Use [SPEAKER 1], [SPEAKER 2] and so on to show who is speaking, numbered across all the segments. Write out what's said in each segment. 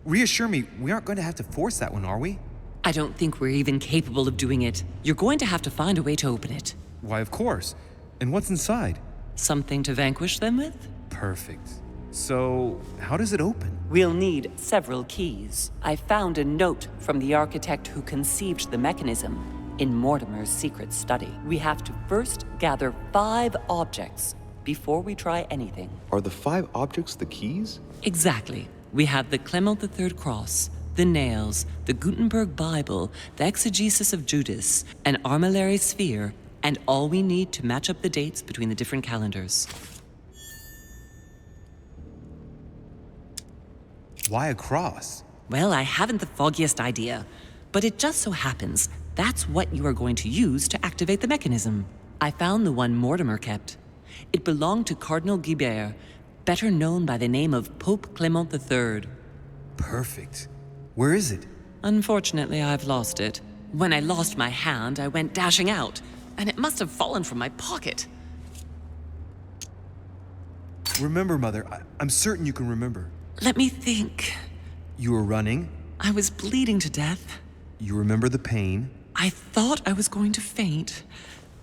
[SPEAKER 1] Reassure me, we aren't going to have to force that one, are we?
[SPEAKER 2] I don't think we're even capable of doing it. You're going to have to find a way to open it.
[SPEAKER 1] Why, of course. And what's inside?
[SPEAKER 2] Something to vanquish them with?
[SPEAKER 1] Perfect. So, how does it open?
[SPEAKER 2] We'll need several keys. I found a note from the architect who conceived the mechanism in Mortimer's secret study. We have to first gather 5 objects before we try anything.
[SPEAKER 3] Are the 5 objects the keys?
[SPEAKER 2] Exactly. We have the Clement III cross, the nails, the Gutenberg Bible, the exegesis of Judas, an armillary sphere, and all we need to match up the dates between the different calendars.
[SPEAKER 1] Why a cross?
[SPEAKER 2] Well, I haven't the foggiest idea, but it just so happens that's what you are going to use to activate the mechanism. I found the one Mortimer kept. It belonged to Cardinal Guibert, better known by the name of Pope Clement III.
[SPEAKER 1] Perfect. Where is it?
[SPEAKER 2] Unfortunately, I've lost it. When I lost my hand, I went dashing out, and it must have fallen from my pocket.
[SPEAKER 1] Remember, Mother. I'm certain you can remember.
[SPEAKER 2] Let me think.
[SPEAKER 1] You were running.
[SPEAKER 2] I was bleeding to death.
[SPEAKER 1] You remember the pain.
[SPEAKER 2] I thought I was going to faint.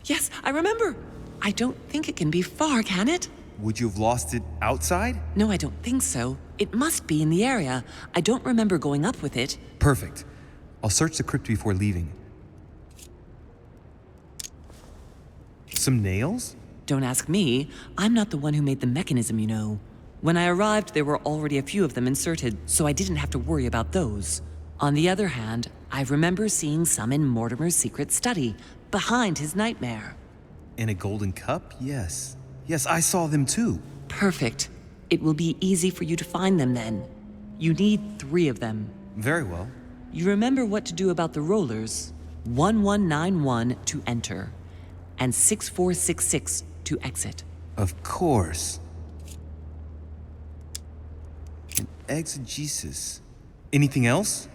[SPEAKER 2] Yes, I remember. I don't think it can be far, can it?
[SPEAKER 1] Would you have lost it outside?
[SPEAKER 2] No, I don't think so. It must be in the area. I don't remember going up with it.
[SPEAKER 1] Perfect. I'll search the crypt before leaving. Some nails?
[SPEAKER 2] Don't ask me. I'm not the one who made the mechanism, you know. When I arrived, there were already a few of them inserted, so I didn't have to worry about those. On the other hand, I remember seeing some in Mortimer's secret study, behind his nightmare.
[SPEAKER 1] And a golden cup? Yes. Yes, I saw them too.
[SPEAKER 2] Perfect. It will be easy for you to find them then. You need 3 of them.
[SPEAKER 1] Very well.
[SPEAKER 2] You remember what to do about the rollers. 1191 to enter, and 6466 to exit.
[SPEAKER 1] Of course. An exegesis. Anything else?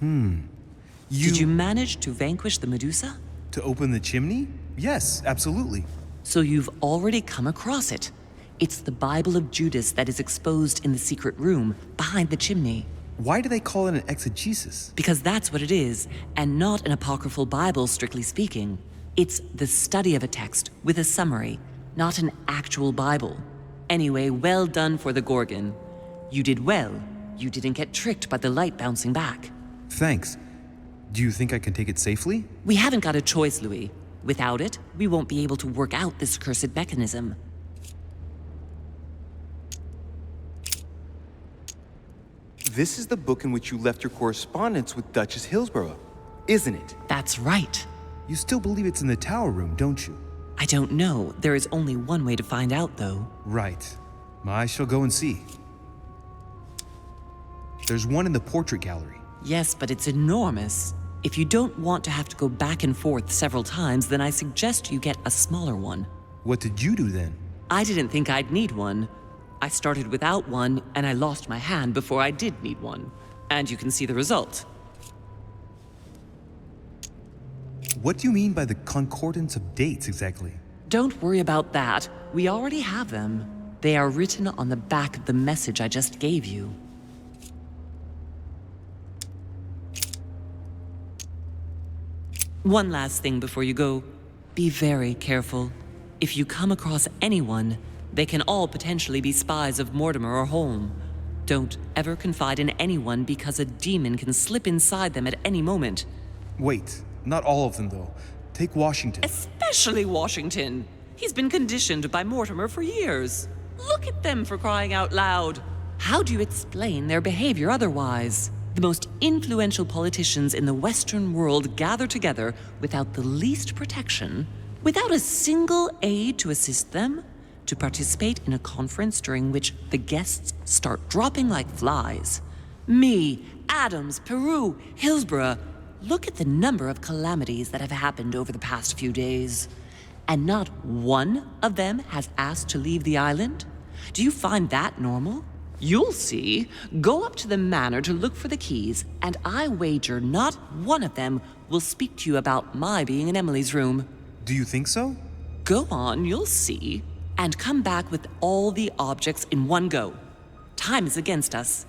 [SPEAKER 2] Did you manage to vanquish the Medusa?
[SPEAKER 1] To open the chimney? Yes, absolutely.
[SPEAKER 2] So you've already come across it. It's the Bible of Judas that is exposed in the secret room behind the chimney.
[SPEAKER 1] Why do they call it an exegesis?
[SPEAKER 2] Because that's what it is, and not an apocryphal Bible, strictly speaking. It's the study of a text with a summary, not an actual Bible. Anyway, well done for the Gorgon. You did well. You didn't get tricked by the light bouncing back.
[SPEAKER 1] Thanks. Do you think I can take it safely?
[SPEAKER 2] We haven't got a choice, Louis. Without it, we won't be able to work out this cursed mechanism.
[SPEAKER 3] This is the book in which you left your correspondence with Duchess Hillsborough, isn't it?
[SPEAKER 2] That's right.
[SPEAKER 1] You still believe it's in the tower room, don't you?
[SPEAKER 2] I don't know. There is only one way to find out, though.
[SPEAKER 1] Right. I shall go and see. There's one in the portrait gallery.
[SPEAKER 2] Yes, but it's enormous. If you don't want to have to go back and forth several times, then I suggest you get a smaller one.
[SPEAKER 1] What did you do then?
[SPEAKER 2] I didn't think I'd need one. I started without one, and I lost my hand before I did need one. And you can see the result.
[SPEAKER 1] What do you mean by the concordance of dates exactly?
[SPEAKER 2] Don't worry about that. We already have them. They are written on the back of the message I just gave you. One last thing before you go. Be very careful. If you come across anyone, they can all potentially be spies of Mortimer or Holm. Don't ever confide in anyone because a demon can slip inside them at any moment.
[SPEAKER 1] Wait, not all of them though. Take Washington.
[SPEAKER 2] Especially Washington. He's been conditioned by Mortimer for years. Look at them, for crying out loud. How do you explain their behavior otherwise? The most influential politicians in the Western world gather together without the least protection, without a single aid to assist them, to participate in a conference during which the guests start dropping like flies. Me, Adams, Peru, Hillsborough. Look at the number of calamities that have happened over the past few days. And not one of them has asked to leave the island? Do you find that normal? You'll see. Go up to the manor to look for the keys, and I wager not one of them will speak to you about my being in Emily's room.
[SPEAKER 1] Do you think so?
[SPEAKER 2] Go on, you'll see. And come back with all the objects in one go. Time is against us.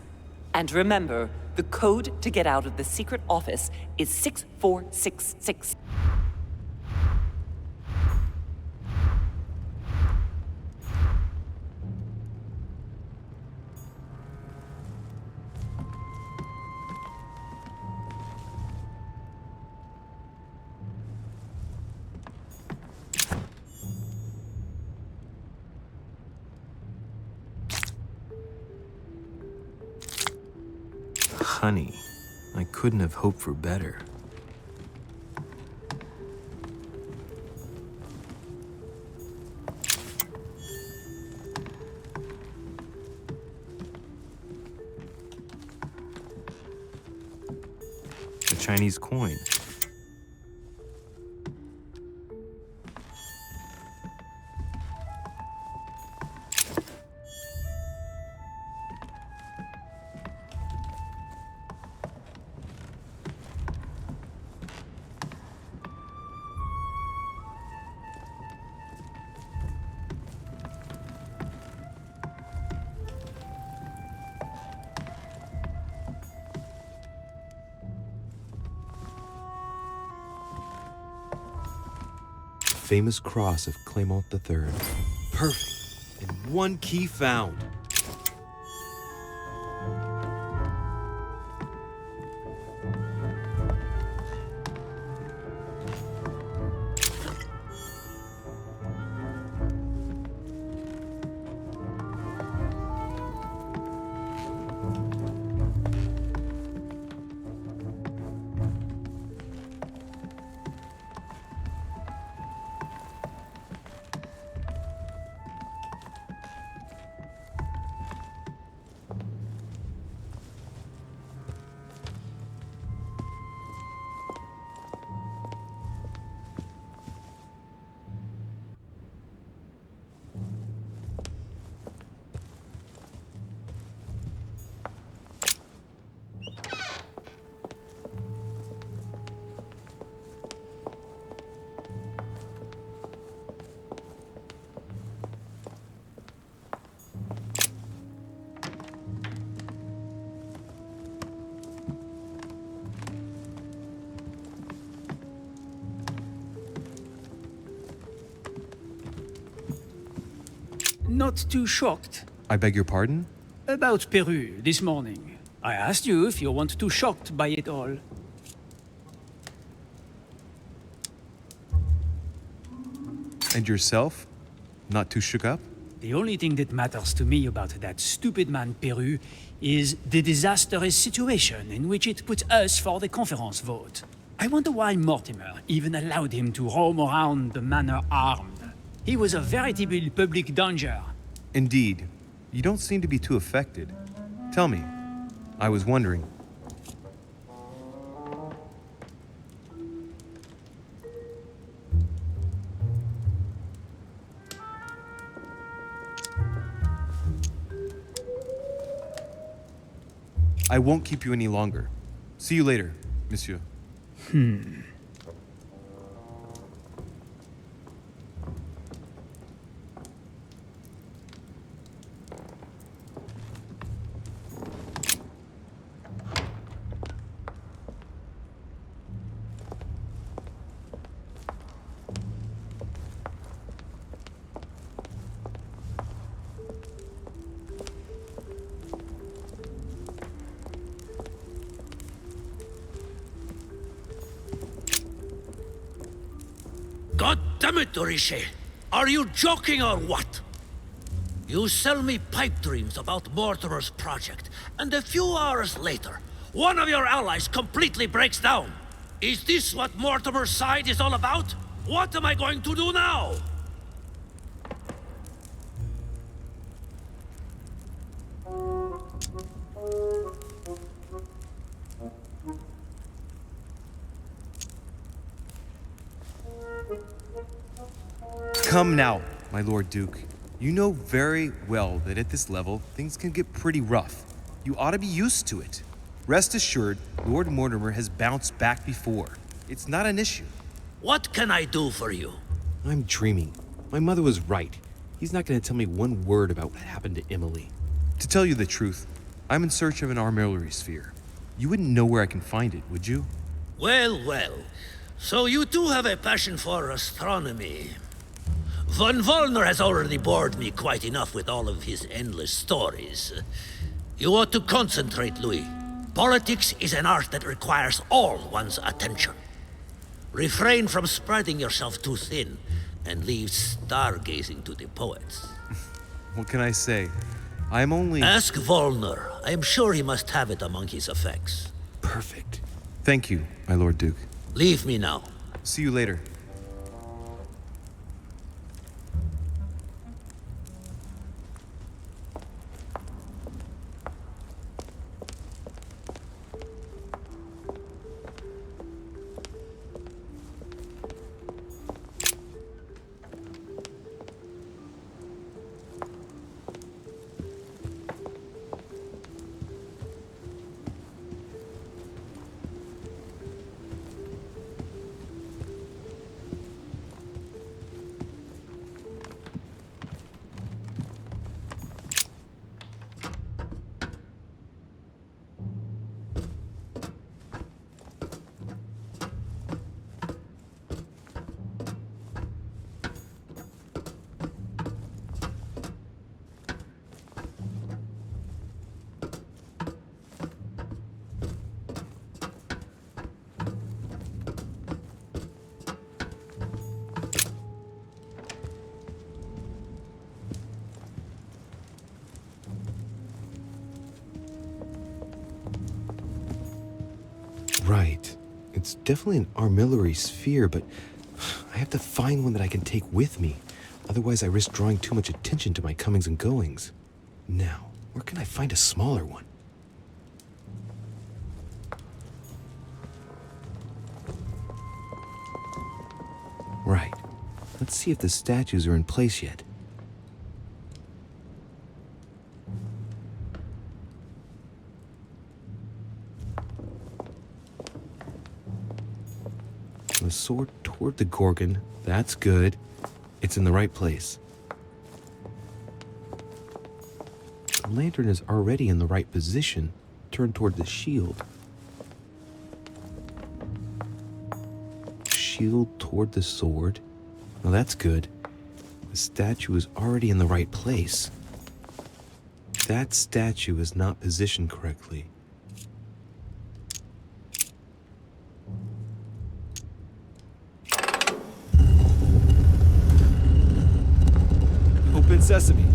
[SPEAKER 2] And remember, the code to get out of the secret office is 6466.
[SPEAKER 4] Honey, I couldn't have hoped for better. A Chinese coin.
[SPEAKER 5] Famous cross of Clement III. Perfect. And one key found.
[SPEAKER 6] Not too shocked.
[SPEAKER 1] I beg your pardon?
[SPEAKER 6] About Peru this morning. I asked you if you weren't too shocked by it all.
[SPEAKER 1] And yourself? Not too shook up?
[SPEAKER 6] The only thing that matters to me about that stupid man Peru is the disastrous situation in which it puts us for the conference vote. I wonder why Mortimer even allowed him to roam around the manor armed. He was a veritable public danger.
[SPEAKER 1] Indeed. You don't seem to be too affected. Tell me. I was wondering. I won't keep you any longer. See you later, monsieur.
[SPEAKER 7] God damn it, Riche! Are you joking or what? You sell me pipe dreams about Mortimer's project, and a few hours later, one of your allies completely breaks down. Is this what Mortimer's side is all about? What am I going to do now?
[SPEAKER 1] Come now, my Lord Duke. You know very well that at this level, things can get pretty rough. You ought to be used to it. Rest assured, Lord Mortimer has bounced back before. It's not an issue.
[SPEAKER 7] What can I do for you?
[SPEAKER 5] I'm dreaming. My mother was right. He's not going to tell me one word about what happened to Emily.
[SPEAKER 1] To tell you the truth, I'm in search of an armillary sphere. You wouldn't know where I can find it, would you?
[SPEAKER 7] Well, well. So you do have a passion for astronomy. Von Wollner has already bored me quite enough with all of his endless stories. You ought to concentrate, Louis. Politics is an art that requires all one's attention. Refrain from spreading yourself too thin, and leave stargazing to the poets.
[SPEAKER 1] What can I say? I'm only...
[SPEAKER 7] Ask Wollner. I am sure he must have it among his effects.
[SPEAKER 1] Perfect. Thank you, my Lord Duke.
[SPEAKER 7] Leave me now.
[SPEAKER 1] See you later.
[SPEAKER 5] Right. It's definitely an armillary sphere, but I have to find one that I can take with me. Otherwise, I risk drawing too much attention to my comings and goings. Now, where can I find a smaller one? Right. Let's see if the statues are in place yet. The sword toward the Gorgon. That's good. It's in the right place. The lantern is already in the right position, turned toward the shield. Shield toward the sword. Well, that's good. The statue is already in the right place. That statue is not positioned correctly.
[SPEAKER 1] Open sesame.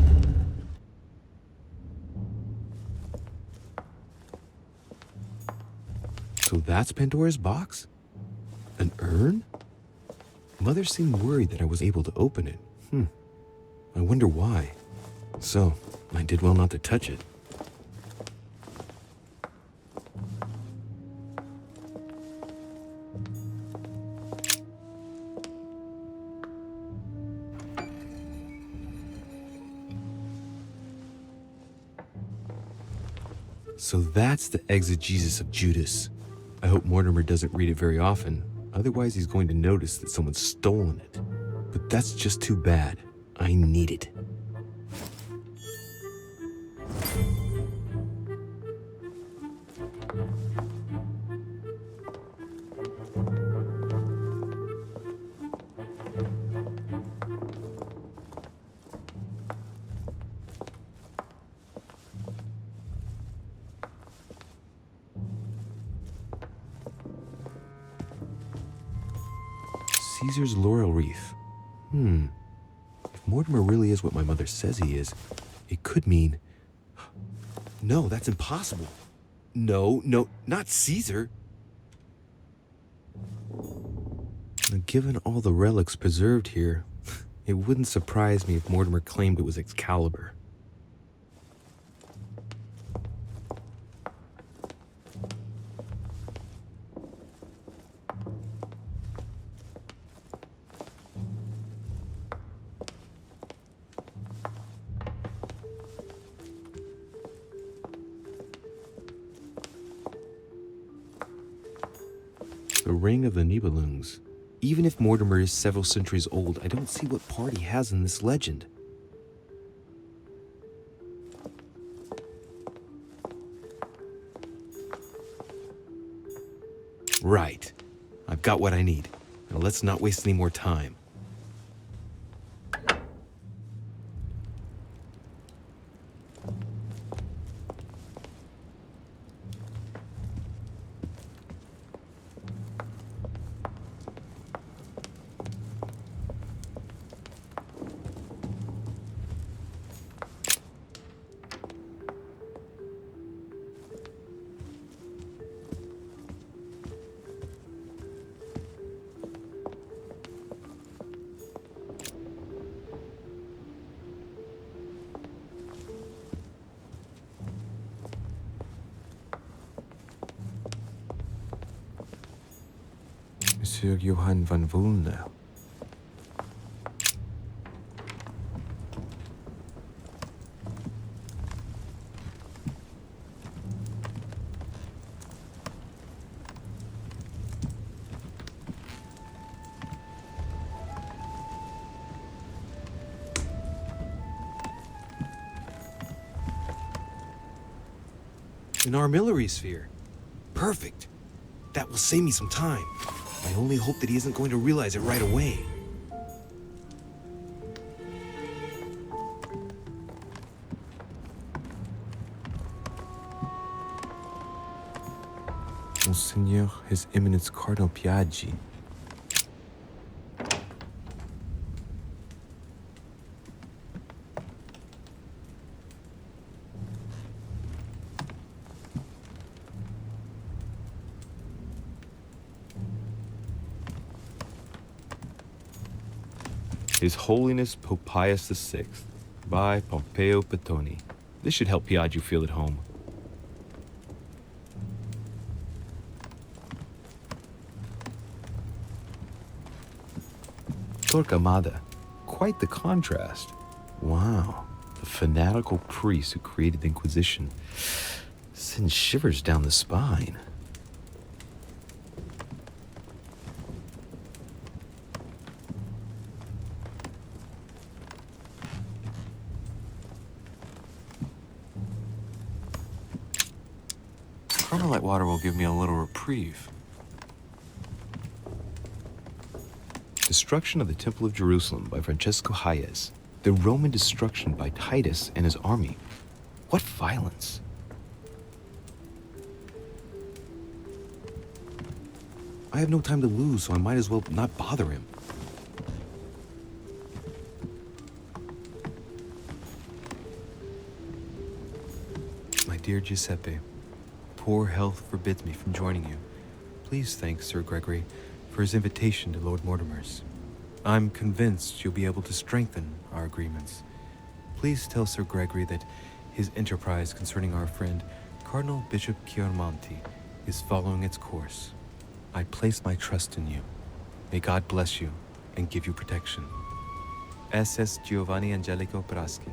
[SPEAKER 5] So that's Pandora's box? An urn? Mother seemed worried that I was able to open it. I wonder why. So, I did well not to touch it. So that's the exegesis of Judas. I hope Mortimer doesn't read it very often, otherwise he's going to notice that someone's stolen it. But that's just too bad. I need it. Caesar's laurel wreath. If Mortimer really is what my mother says he is, it could mean... No, that's impossible. No, not Caesar. Given all the relics preserved here, it wouldn't surprise me if Mortimer claimed it was Excalibur. The Ring of the Nibelungs. Even if Mortimer is several centuries old, I don't see what part he has in this legend. Right. I've got what I need. Now let's not waste any more time. Monsieur Johann van Vulner. An armillary sphere. Perfect. That will save me some time. I only hope that he isn't going to realize it right away. Monseigneur, His Eminence Cardinal Piaggi.
[SPEAKER 8] His Holiness Pope Pius VI, by Pompeo Petoni. This should help Piaggio feel at home. Torquemada, quite the contrast. Wow, the fanatical priest who created the Inquisition sends shivers down the spine.
[SPEAKER 5] Carmelite water will give me a little reprieve.
[SPEAKER 8] Destruction of the Temple of Jerusalem by Francesco Hayez. The Roman destruction by Titus and his army. What violence!
[SPEAKER 5] I have no time to lose, so I might as well not bother him. My dear Giuseppe, poor health forbids me from joining you. Please thank Sir Gregory for his invitation to Lord Mortimer's. I'm convinced you'll be able to strengthen our agreements. Please tell Sir Gregory that his enterprise concerning our friend Cardinal Bishop Chiaramonti is following its course. I place my trust in you. May God bless you and give you protection. SS Giovanni Angelico Praschi.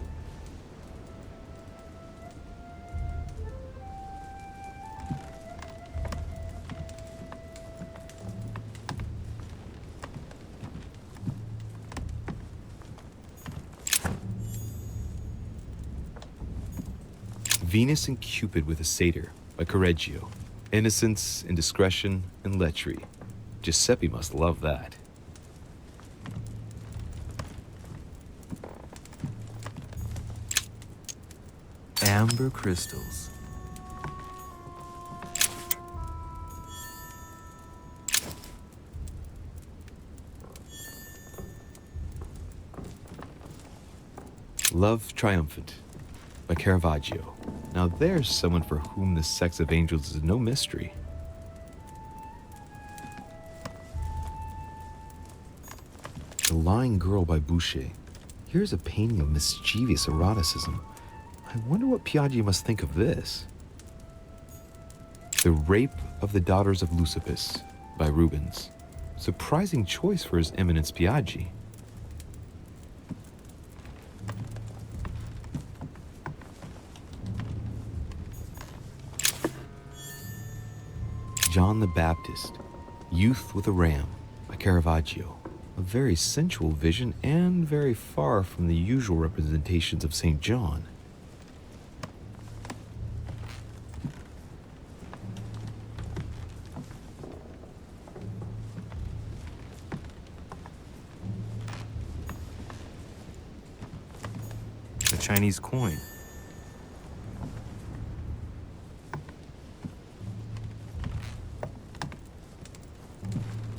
[SPEAKER 8] Venus and Cupid with a Satyr by Correggio. Innocence, indiscretion, and lechery. Giuseppe must love that.
[SPEAKER 5] Amber crystals.
[SPEAKER 8] Love Triumphant by Caravaggio. Now there's someone for whom the sex of angels is no mystery.
[SPEAKER 5] The Lying Girl by Boucher. Here's a painting of mischievous eroticism. I wonder what Piaggi must think of this.
[SPEAKER 8] The Rape of the Daughters of Leucippus by Rubens. Surprising choice for His Eminence Piaggi. John the Baptist, Youth with a Ram by Caravaggio. A very sensual vision and very far from the usual representations of St. John.
[SPEAKER 4] Chinese coin.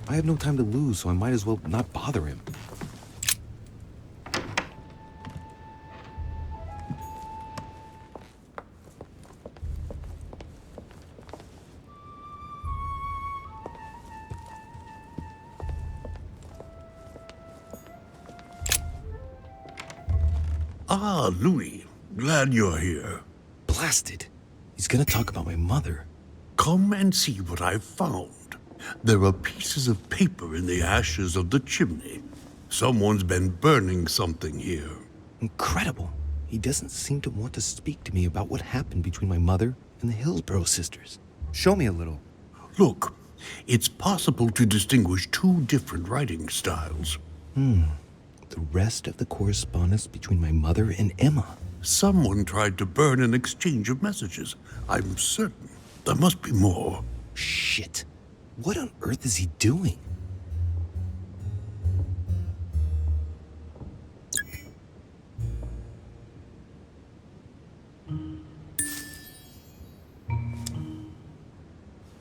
[SPEAKER 5] I have no time to lose, so I might as well not bother him.
[SPEAKER 9] Ah, Louis. Glad you're here.
[SPEAKER 5] Blasted. He's gonna talk about my mother.
[SPEAKER 9] Come and see what I've found. There are pieces of paper in the ashes of the chimney. Someone's been burning something here.
[SPEAKER 5] Incredible. He doesn't seem to want to speak to me about what happened between my mother and the Hillsborough sisters.
[SPEAKER 1] Show me a little.
[SPEAKER 9] Look, it's possible to distinguish two different writing styles.
[SPEAKER 5] The rest of the correspondence between my mother and Emma.
[SPEAKER 9] Someone tried to burn an exchange of messages. I'm certain. There must be more.
[SPEAKER 5] Shit. What on earth is he doing?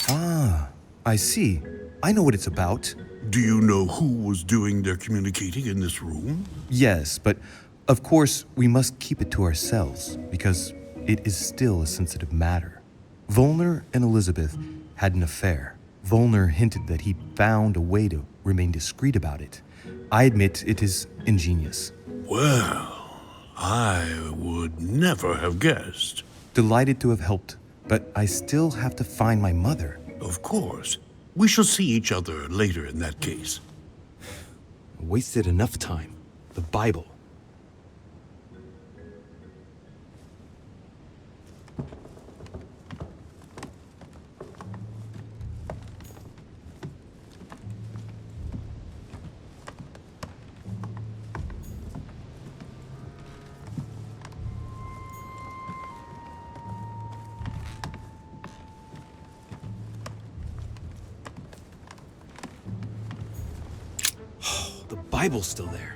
[SPEAKER 1] Ah, I see. I know what it's about.
[SPEAKER 9] Do you know who was doing their communicating in this room?
[SPEAKER 1] Yes, but of course we must keep it to ourselves because it is still a sensitive matter. Volner and Elizabeth had an affair. Volner hinted that he found a way to remain discreet about it. I admit it is ingenious.
[SPEAKER 9] Well, I would never have guessed.
[SPEAKER 1] Delighted to have helped, but I still have to find my mother.
[SPEAKER 9] Of course. We shall see each other later in that case.
[SPEAKER 5] I wasted enough time. The Bible. The Bible's still there.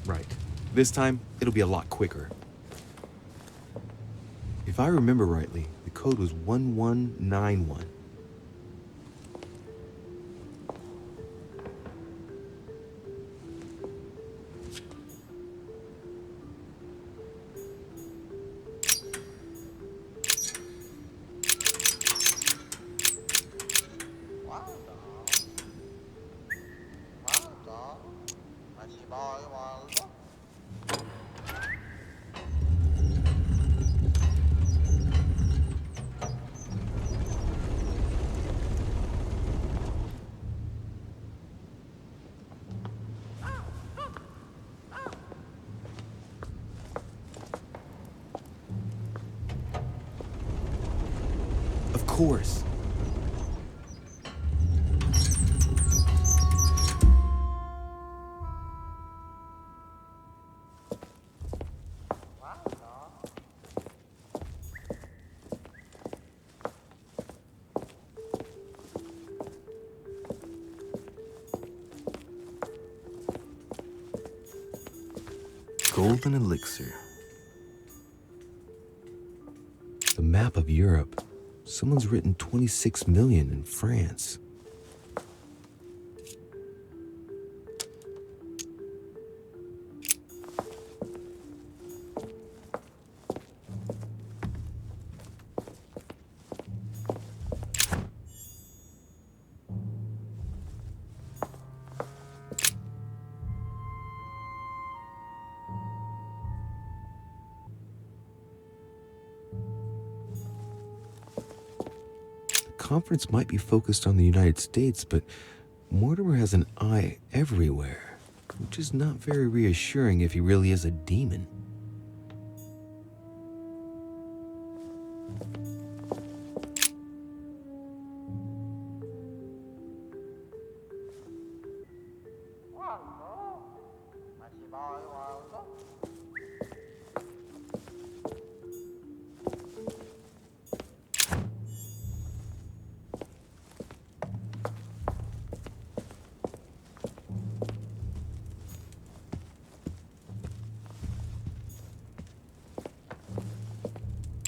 [SPEAKER 5] Right. This time, it'll be a lot quicker. If I remember rightly, the code was 1191. Of course.
[SPEAKER 4] Golden elixir.
[SPEAKER 5] The map of Europe. Someone's written 26 million in France. The conference might be focused on the United States, but Mortimer has an eye everywhere, which is not very reassuring if he really is a demon.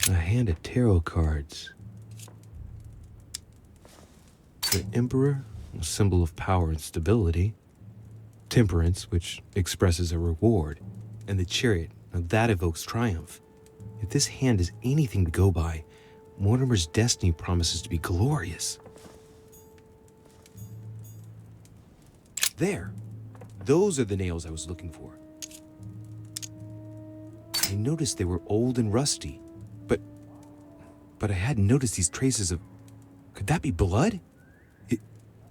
[SPEAKER 5] A hand of tarot cards. The Emperor, a symbol of power and stability. Temperance, which expresses a reward. And the Chariot, now that evokes triumph. If this hand is anything to go by, Mortimer's destiny promises to be glorious. There! Those are the nails I was looking for. I noticed they were old and rusty. But I hadn't noticed these traces of... Could that be blood?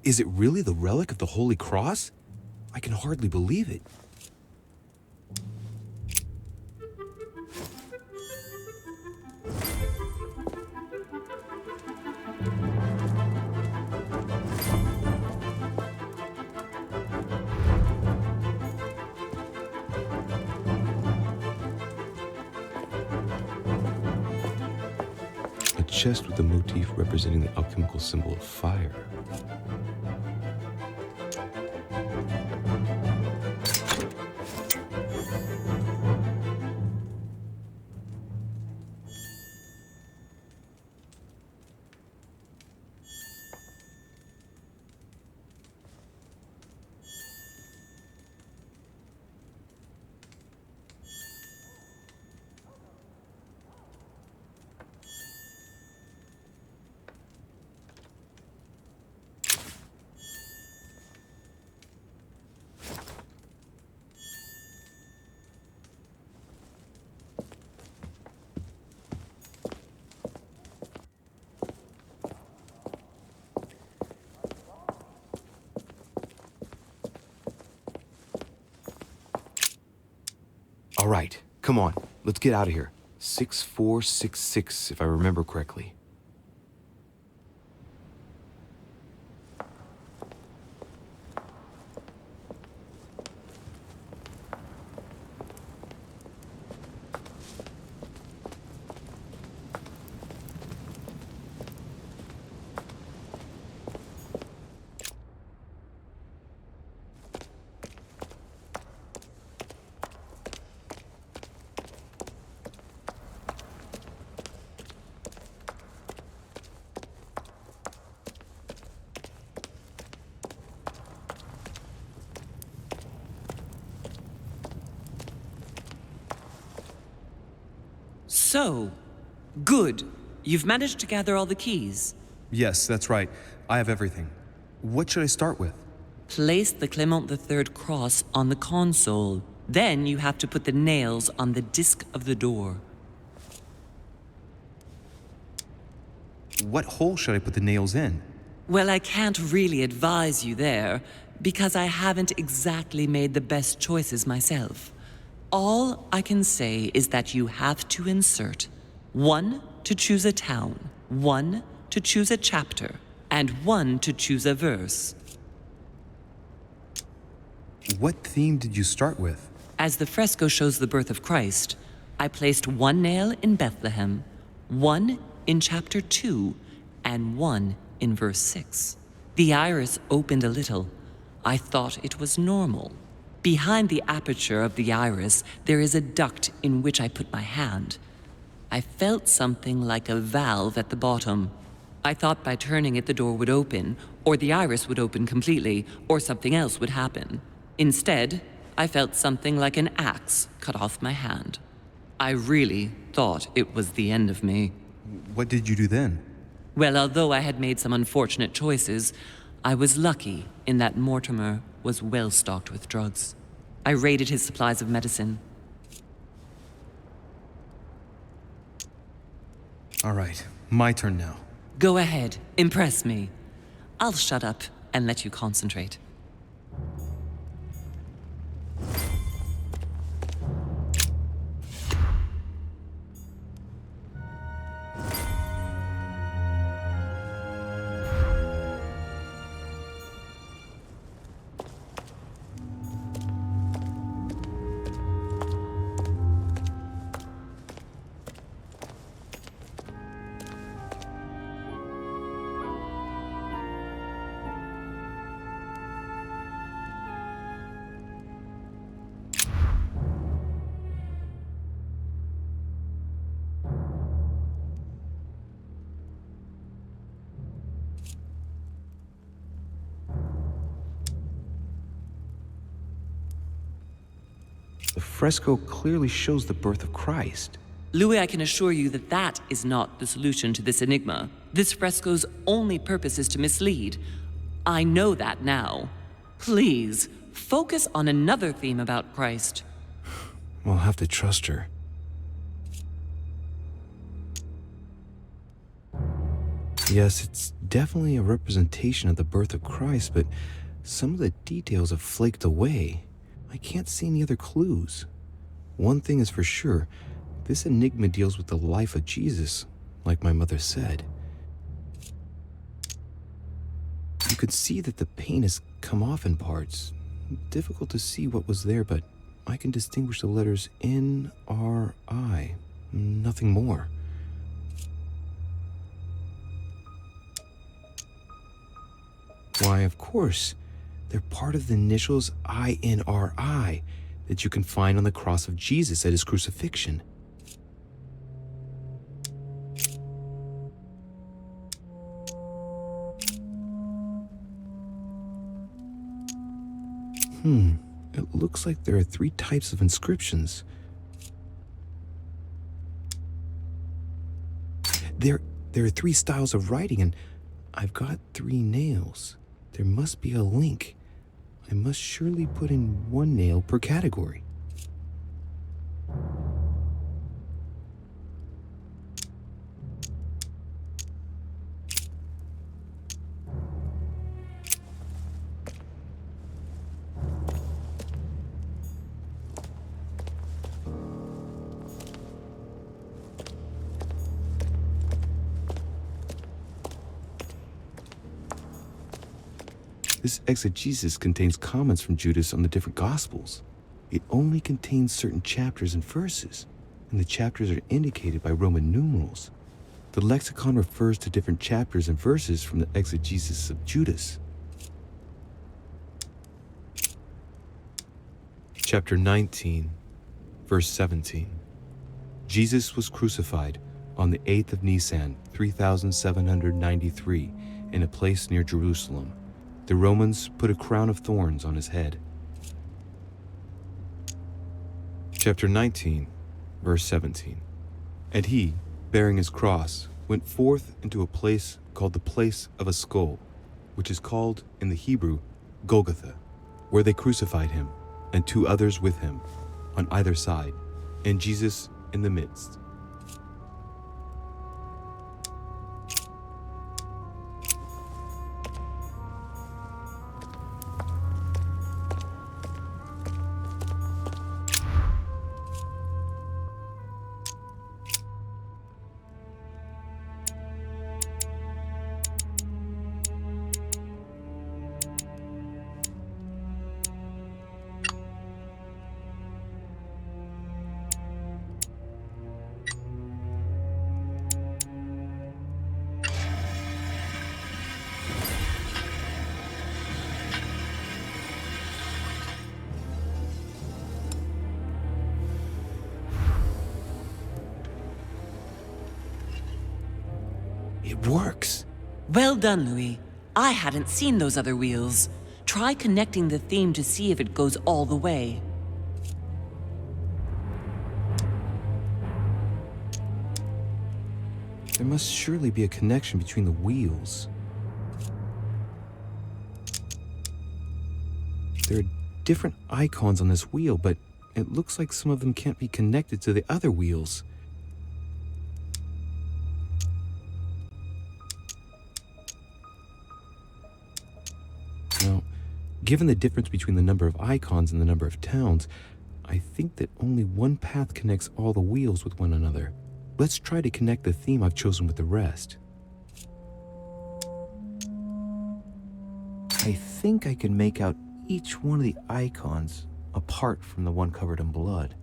[SPEAKER 5] Is it really the relic of the Holy Cross? I can hardly believe it. Chest with a motif representing the alchemical symbol of fire. All right, come on, let's get out of here. 6466, if I remember correctly.
[SPEAKER 2] So, good. You've managed to gather all the keys.
[SPEAKER 1] Yes, that's right. I have everything. What should I start with?
[SPEAKER 2] Place the Clement III cross on the console. Then you have to put the nails on the disc of the door.
[SPEAKER 1] What hole should I put the nails in?
[SPEAKER 2] Well, I can't really advise you there, because I haven't exactly made the best choices myself. All I can say is that you have to insert 1 to choose a town, 1 to choose a chapter, and 1 to choose a verse.
[SPEAKER 1] What theme did you start with?
[SPEAKER 2] As the fresco shows the birth of Christ, I placed 1 nail in Bethlehem, 1 in chapter 2, and 1 in verse 6. The iris opened a little. I thought it was normal. Behind the aperture of the iris, there is a duct in which I put my hand. I felt something like a valve at the bottom. I thought by turning it the door would open, or the iris would open completely, or something else would happen. Instead, I felt something like an axe cut off my hand. I really thought it was the end of me.
[SPEAKER 1] What did you do then?
[SPEAKER 2] Well, although I had made some unfortunate choices, I was lucky in that Mortimer was well stocked with drugs. I raided his supplies of medicine.
[SPEAKER 1] All right, my turn now.
[SPEAKER 2] Go ahead, impress me. I'll shut up and let you concentrate.
[SPEAKER 5] The fresco clearly shows the birth of Christ.
[SPEAKER 2] Louis, I can assure you that that is not the solution to this enigma. This fresco's only purpose is to mislead. I know that now. Please, focus on another theme about Christ.
[SPEAKER 5] I'll have to trust her. Yes, it's definitely a representation of the birth of Christ, but some of the details have flaked away. I can't see any other clues. One thing is for sure, this enigma deals with the life of Jesus, like my mother said. You could see that the paint has come off in parts. Difficult to see what was there, but I can distinguish the letters N-R-I. Nothing more. Why, of course. They're part of the initials INRI that you can find on the cross of Jesus at his crucifixion. It looks like there are 3 types of inscriptions. There are 3 styles of writing, and I've got 3 nails. There must be a link. I must surely put in 1 nail per category. This exegesis contains comments from Judas on the different Gospels. It only contains certain chapters and verses, and the chapters are indicated by Roman numerals. The lexicon refers to different chapters and verses from the exegesis of Judas. Chapter 19, verse 17. Jesus was crucified on the 8th of Nisan, 3793, in a place near Jerusalem. The Romans put a crown of thorns on his head. Chapter 19, verse 17. And he, bearing his cross, went forth into a place called the place of a skull, which is called in the Hebrew Golgotha, where they crucified him, and 2 others with him, on either side, and Jesus in the midst. works.
[SPEAKER 2] Well done, Louis. I hadn't seen those other wheels. Try connecting the theme to see if it goes all the way.
[SPEAKER 5] There must surely be a connection between the wheels. There are different icons on this wheel, but it looks like some of them can't be connected to the other wheels. Now, given the difference between the number of icons and the number of towns, I think that only one path connects all the wheels with one another. Let's try to connect the theme I've chosen with the rest.
[SPEAKER 3] I think I can make out each one of the icons apart from the one covered in blood.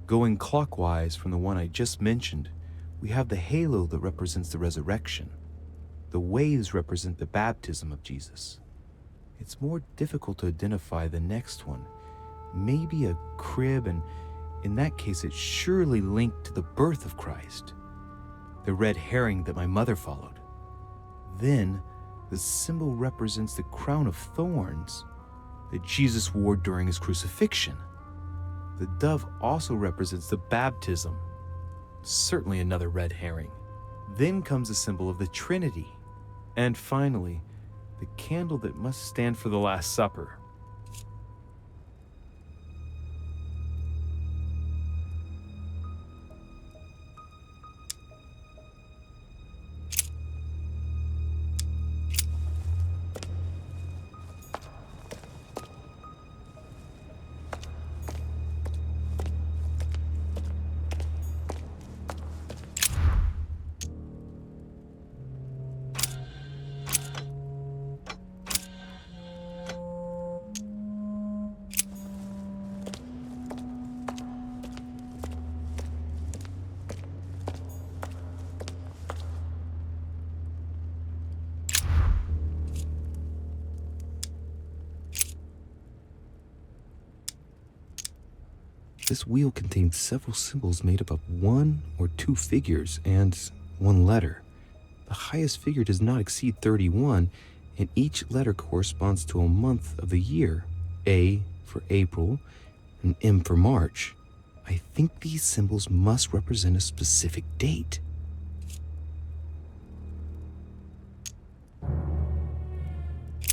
[SPEAKER 3] Going clockwise from the one I just mentioned, we have the halo that represents the resurrection. The waves represent the baptism of Jesus. It's more difficult to identify the next one. Maybe a crib, and in that case it's surely linked to the birth of Christ. The red herring that my mother followed. Then, the symbol represents the crown of thorns that Jesus wore during his crucifixion. The dove also represents the baptism. Certainly another red herring. Then comes the symbol of the Trinity. And finally, the candle that must stand for the Last Supper.
[SPEAKER 5] This wheel contains several symbols made up of one or two figures and one letter. The highest figure does not exceed 31, and each letter corresponds to a month of the year. A for April, and M for March. I think these symbols must represent a specific date.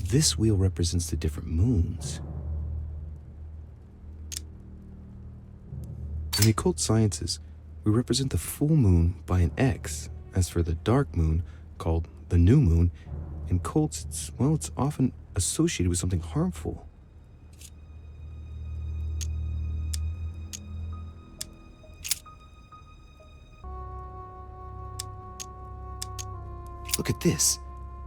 [SPEAKER 5] This wheel represents the different moons. In the occult sciences, we represent the full moon by an X. As for the dark moon, called the new moon, in cults, it's often associated with something harmful. Look at this.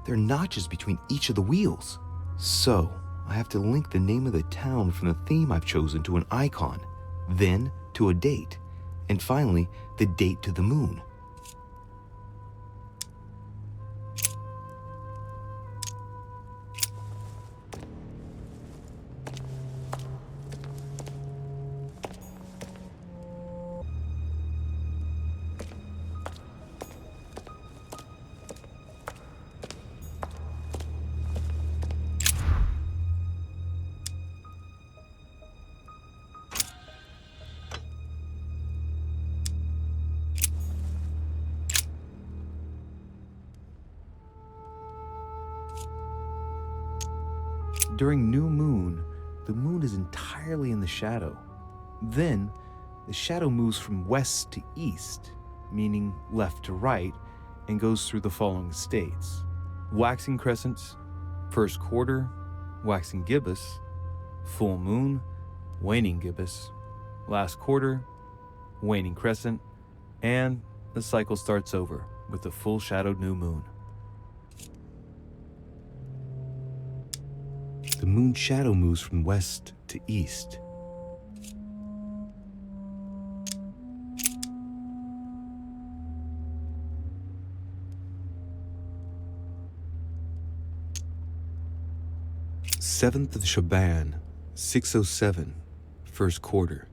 [SPEAKER 5] There are notches between each of the wheels. So, I have to link the name of the town from the theme I've chosen to an icon, then to a date, and finally, the date to the moon. During new moon, the moon is entirely in the shadow. Then, the shadow moves from west to east, meaning left to right, and goes through the following states: waxing crescents, first quarter, waxing gibbous, full moon, waning gibbous, last quarter, waning crescent, and the cycle starts over with the full shadowed new moon. The moon shadow moves from west to east. Seventh of Shaban, 607, first quarter.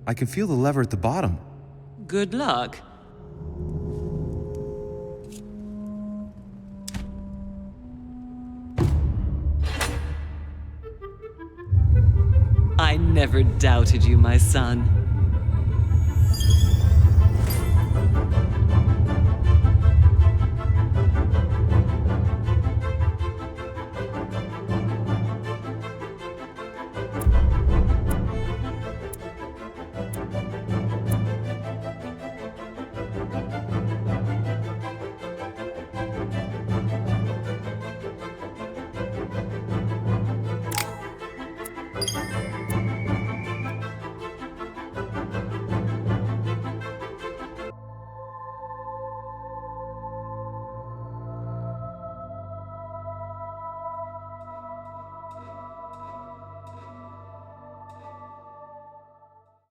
[SPEAKER 1] I can feel the lever at the bottom.
[SPEAKER 2] Good luck. I never doubted you, my son.